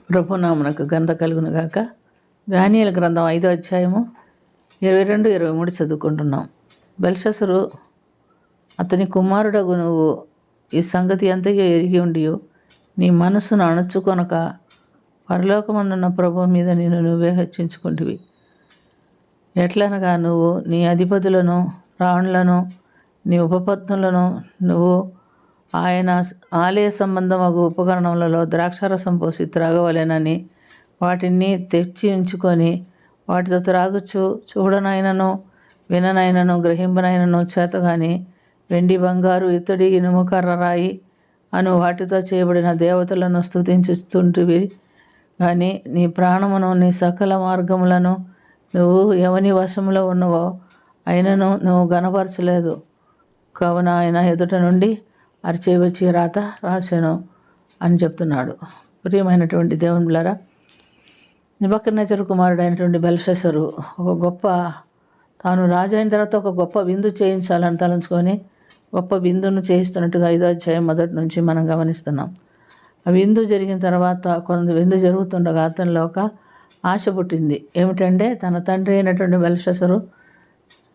ప్రభునామనకు ఘనత కలుగును గాక. దానియేలు గ్రంథం 5వ అధ్యాయము 22, 23 చదువుకుంటున్నాం. బెల్షస్సరు, అతని కుమారుడగు నువ్వు ఈ సంగతి ఎంతయో ఎరిగి ఉండి నీ మనస్సును అణుచుకొనక పరలోకమందున్న ప్రభువు మీద నిన్ను నువ్వే హెచ్చించుకుంటివి. ఎట్లనగా నువ్వు నీ అధిపతులను, రాణులను, నీ ఉపపత్నులను నువ్వు ఆయన ఆలయ సంబంధమగు ఉపకరణములలో ద్రాక్షారసం పోసి త్రాగవలెనని వాటిని తెచ్చి ఉంచుకొని వాటితో త్రాగుచు చూడనైనను విననైనను గ్రహింపనైనను చేతగాని వెండి, బంగారు, ఇత్తడి, ఇనుము, కర్రరాయి అను వాటితో చేయబడిన దేవతలను స్తుతించుతుంటివి. కానీ నీ ప్రాణమును, నీ సకల మార్గములను నువ్వు ఎవని వశంలో ఉన్నవో అయినను నువ్వు గనపరచలేదు. కావున ఆయన ఎదుట నుండి అరిచే వచ్చి రాత రాశాను అని చెప్తున్నాడు. ప్రియమైనటువంటి దేవుని బిడ్డలారా, నెబుకద్నెజరు కుమారుడైనటువంటి బెల్షస్సరు తాను రాజు అయిన తర్వాత ఒక గొప్ప విందు చేయించాలని తలంచుకొని గొప్ప విందును చేయిస్తున్నట్టుగా 5వ అధ్యాయం మొదటి నుంచి మనం గమనిస్తున్నాం. ఆ విందు జరిగిన తర్వాత కొంత విందు జరుగుతుండగా అతనిలో ఒక ఆశ పుట్టింది. ఏమిటంటే, తన తండ్రి అయినటువంటి బెల్షస్సరు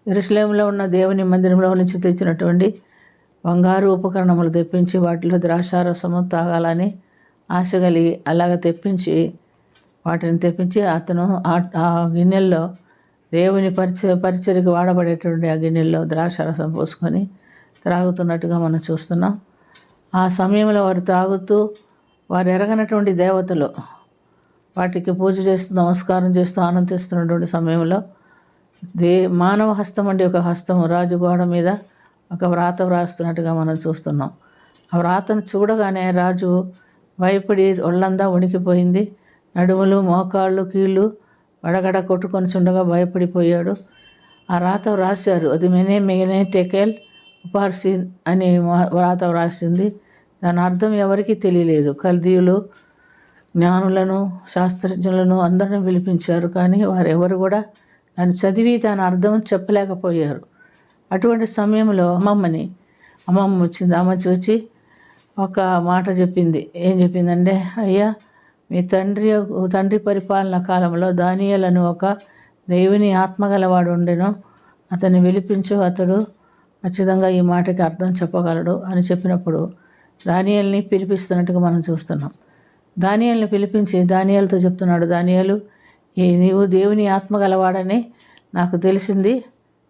యెరూషలేములో ఉన్న దేవుని మందిరంలో నుంచి తెచ్చినటువంటి బంగారు ఉపకరణములు తెప్పించి వాటిలో ద్రాక్షారసము తాగాలని ఆశ కలిగి అలాగ వాటిని తెప్పించి అతను ఆ గిన్నెల్లో దేవుని పరిచర్యకు వాడబడేటువంటి ఆ గిన్నెల్లో ద్రాక్షారసం పోసుకొని త్రాగుతున్నట్టుగా మనం చూస్తున్నాం. ఆ సమయంలో వారు తాగుతూ వారు ఎరగనటువంటి దేవతలు వాటికి పూజ చేస్తూ నమస్కారం చేస్తూ ఆనందిస్తున్నటువంటి సమయంలో మానవ హస్తం అంటే ఒక హస్తము రాజు గోడ మీద ఒక వ్రాత వ్రాస్తున్నట్టుగా మనం చూస్తున్నాం. ఆ వ్రాతను చూడగానే రాజు భయపడి ఒళ్ళంతా వణికిపోయింది. నడుములు, మోకాళ్ళు, కీళ్ళు గడగడ కొట్టుకొని చుండగా భయపడిపోయాడు. ఆ వ్రాత వ్రాశారు. అది మెనే టెకెల్ ఉపార్సిన్ అని వ్రాత వ్రాసింది. దాని అర్థం ఎవరికీ తెలియలేదు. కల్దీయులు, జ్ఞానులను, శాస్త్రజ్ఞులను అందరిని పిలిపించారు. కానీ వారెవరు కూడా దాన్ని చదివి దాని అర్థం చెప్పలేకపోయారు. అటువంటి సమయంలో అమ్మమ్మ వచ్చింది. అమ్మ చూచి ఒక మాట చెప్పింది. ఏం చెప్పిందంటే, అయ్యా, మీ తండ్రి పరిపాలన కాలంలో దానియేలు అని ఒక దేవుని ఆత్మగలవాడు ఉండెను. అతన్ని పిలిపించు, అతడు ఖచ్చితంగా ఈ మాటకి అర్థం చెప్పగలడు అని చెప్పినప్పుడు దానియేలుని పిలిపిస్తున్నట్టుగా మనం చూస్తున్నాం. దానియేలుని పిలిపించి దానియేలుతో చెప్తున్నాడు, దానియేలు, నీవు దేవుని ఆత్మగలవాడని నాకు తెలిసింది.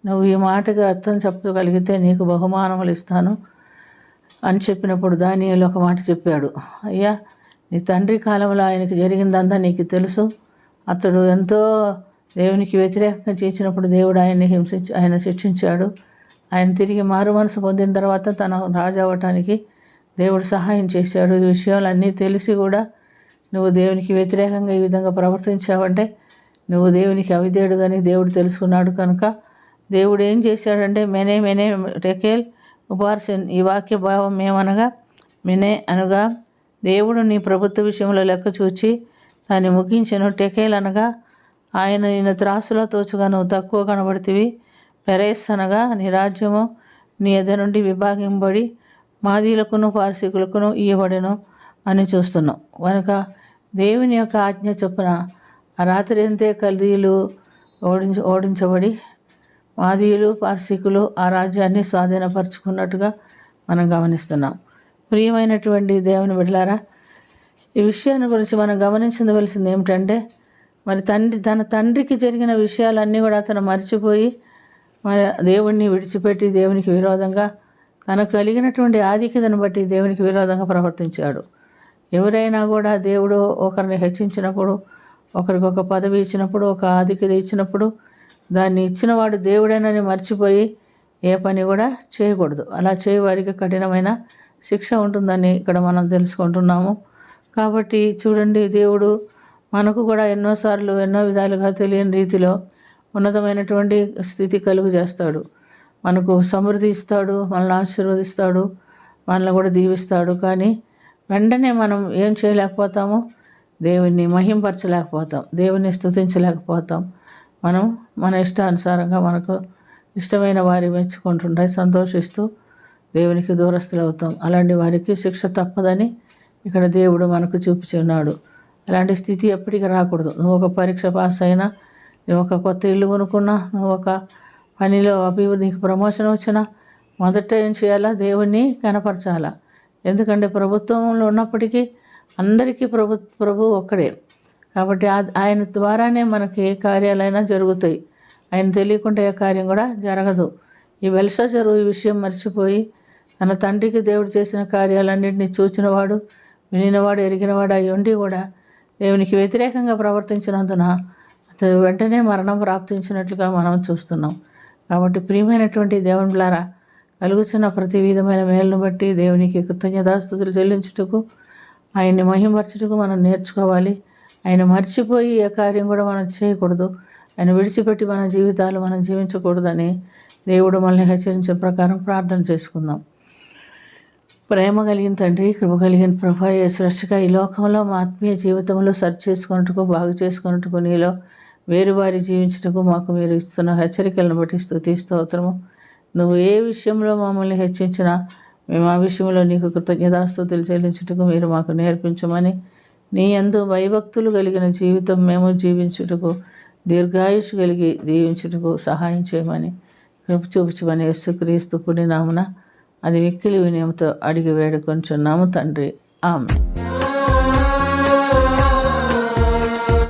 నువ్వు ఈ మాటకి అర్థం చెప్పగలిగితే నీకు బహుమానములు ఇస్తాను అని చెప్పినప్పుడు దానియేలు ఒక మాట చెప్పాడు. అయ్యా, నీ తండ్రి కాలంలో ఆయనకి జరిగిందంతా నీకు తెలుసు. అతడు ఎంతో దేవునికి వ్యతిరేకంగా చేసినప్పుడు దేవుడు ఆయన శిక్షించాడు. ఆయన తిరిగి మారు మనసు పొందిన తర్వాత తన రాజు అవ్వటానికి దేవుడు సహాయం చేశాడు. ఈ విషయాలన్నీ తెలిసి కూడా నువ్వు దేవునికి వ్యతిరేకంగా ఈ విధంగా ప్రవర్తించావంటే నువ్వు దేవునికి అవిధేయుడు కానీ దేవుడు తెలుసుకున్నాడు. కనుక దేవుడు ఏం చేశాడంటే, మెనే టెకెల్ ఉపార్సిన్. ఈ వాక్య భావం ఏమనగా, మెనే అనగా దేవుడు నీ ప్రభుత్వ విషయంలో లెక్క చూచి దాన్ని ముగించెను. టెకెల్ అనగా ఆయన నిన్ను త్రాసులో తోచుగా నువ్వు తక్కువ కనబడితివి. పెరేస్ అనగా నీ రాజ్యము నీ ఎద నుండి విభాగింపబడి మాదీలకును పార్సీకులకును ఇయ్యబడెను అని చూస్తున్నాం. కనుక దేవుని యొక్క ఆజ్ఞ చొప్పున ఆ రాత్రి అంతే కల్దీయులు ఓడించబడి మాదీయులు, పార్సీకులు ఆ రాజ్యాన్ని స్వాధీనపరుచుకున్నట్టుగా మనం గమనిస్తున్నాం. ప్రియమైనటువంటి దేవుని బిడ్డలారా, ఈ విషయాన్ని గురించి మనం గమనించవలసింది ఏమిటంటే, మరి తన తండ్రికి జరిగిన విషయాలన్నీ కూడా అతను మర్చిపోయి మరి దేవుణ్ణి విడిచిపెట్టి దేవునికి విరోధంగా తనకు కలిగినటువంటి ఆధిక్యతను బట్టి దేవునికి విరోధంగా ప్రవర్తించాడు. ఎవరైనా కూడా దేవుడు ఒకరిని హెచ్చించినప్పుడు, ఒకరికి ఒక పదవి ఇచ్చినప్పుడు, ఒక ఆధిక్యత ఇచ్చినప్పుడు దాన్ని ఇచ్చినవాడు దేవుడేనని మర్చిపోయి ఏ పని కూడా చేయకూడదు. అలా చేయవారికి కఠినమైన శిక్ష ఉంటుందని ఇక్కడ మనం తెలుసుకుంటున్నాము. కాబట్టి చూడండి, దేవుడు మనకు కూడా ఎన్నోసార్లు ఎన్నో విధాలుగా తెలియని రీతిలో ఉన్నతమైనటువంటి స్థితి కలుగు చేస్తాడు. మనకు సమృద్ధి ఇస్తాడు, మనల్ని ఆశీర్వదిస్తాడు, మనల్ని కూడా దీవిస్తాడు. కానీ వెంటనే మనం ఏం చేయలేకపోతాము, దేవుణ్ణి మహింపరచలేకపోతాం, దేవుణ్ణి స్తుతించలేకపోతాం. మనం మన ఇష్టానుసారంగా మనకు ఇష్టమైన వారి మెచ్చుకుంటుంటే సంతోషిస్తూ దేవునికి దూరస్తులు అవుతాం. అలాంటి వారికి శిక్ష తప్పదని ఇక్కడ దేవుడు మనకు చూపుచున్నాడు. అలాంటి స్థితి ఎప్పటికీ రాకూడదు. నువ్వు ఒక పరీక్ష పాస్ అయినా, నువ్వు ఒక కొత్త ఇల్లు కొనుక్కున్నా, నువ్వు ఒక పనిలో నీకు ప్రమోషన్ వచ్చినా మొదట ఏం చేయాలా, దేవుణ్ణి కనపరచాలా. ఎందుకంటే ప్రభుత్వంలో ఉన్నప్పటికీ అందరికీ ప్రభు ఒక్కడే కాబట్టి ఆయన ద్వారానే మనకి ఏ కార్యాలైనా జరుగుతాయి. ఆయన తెలియకుండా ఏ కార్యం కూడా జరగదు. ఈ బెల్షస్సరు ఈ విషయం మర్చిపోయి తన తండ్రికి దేవుడు చేసిన కార్యాలన్నింటినీ చూచినవాడు, వినినవాడు, ఎరిగినవాడు అయి ఉండి కూడా దేవునికి వ్యతిరేకంగా ప్రవర్తించినందున అతడు వెంటనే మరణం ప్రాప్తించినట్లుగా మనం చూస్తున్నాం. కాబట్టి ప్రియమైనటువంటి దేవుని బిడ్డలారా, కలుగుచున్న ప్రతి విధమైన మేలును బట్టి దేవునికి కృతజ్ఞతాస్తుతులు చెల్లించుటకు, ఆయన్ని మహిమపరచుటకు మనం నేర్చుకోవాలి. ఆయన మర్చిపోయి ఏ కార్యం కూడా మనం చేయకూడదు. ఆయన విడిచిపెట్టి మన జీవితాలు మనం జీవించకూడదని దేవుడు మనల్ని హెచ్చరించిన ప్రకారం ప్రార్థన చేసుకుందాం. ప్రేమ కలిగిన తండ్రి, కృప కలిగిన ప్రభా, యేసురక్షక, ఈ లోకంలో మా ఆత్మీయ జీవితంలో సరి చేసుకున్నట్టుకు, బాగు చేసుకున్నట్టుకు, నీలో వేరువారి జీవించుటకు మాకు మీరు ఇస్తున్న హెచ్చరికలను బట్టి స్తుతి స్తోత్రము. నువ్వు ఏ విషయంలో మమ్మల్ని హెచ్చించినా మేము ఆ విషయంలో నీకు కృతజ్ఞతాస్తుతులు చెల్లించుటకు మీరు మాకు నేర్పించమని, నీ యందు భయభక్తులు కలిగిన జీవితం మేము జీవించుటకు, దీర్ఘాయుష్ కలిగి దీవించుటకు సహాయం చేయమని కృప చూపించమని యేసుక్రీస్తు పుణ్య నామమున అది మిక్కిలి వినయంతో అడిగి వేడుకొంచున్నాము తండ్రి. ఆమేన్.